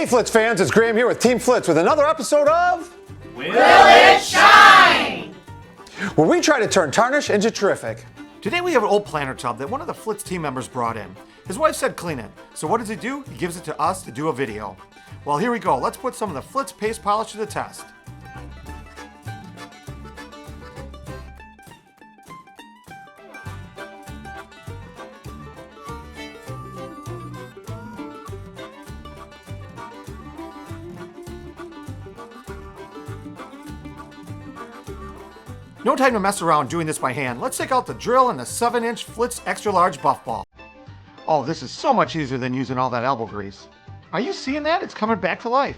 Hey Flitz fans, it's Graham here with Team Flitz with another episode of Will It Shine? where we try to turn tarnish into terrific. Today we have an old planter tub that one of the Flitz team members brought in. His wife said clean it, so what does he do? He gives it to us to do a video. Well, here we go. Let's put some of the Flitz paste polish to the test. No time to mess around doing this by hand. Let's take out the drill and the 7-inch Flitz extra large buff ball. Oh, this is so much easier than using all that elbow grease. Are you seeing that? It's coming back to life.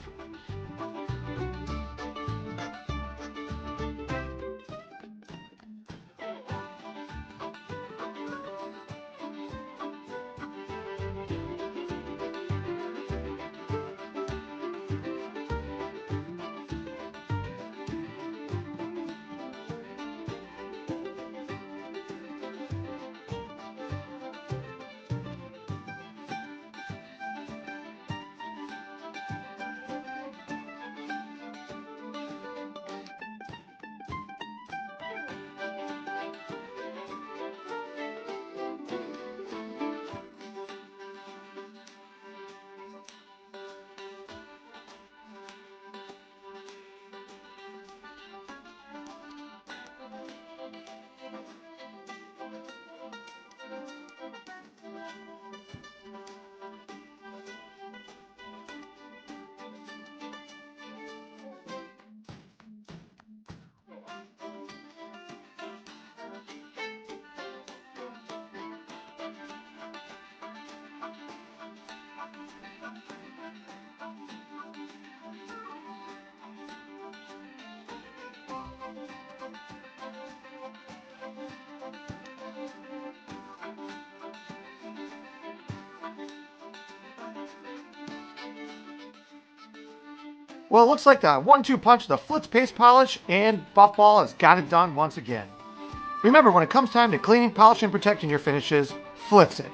Well, it looks like the 1-2 punch of the Flitz paste polish and buff ball has got it done once again. Remember, when it comes time to cleaning, polishing, and protecting your finishes, Flitz it.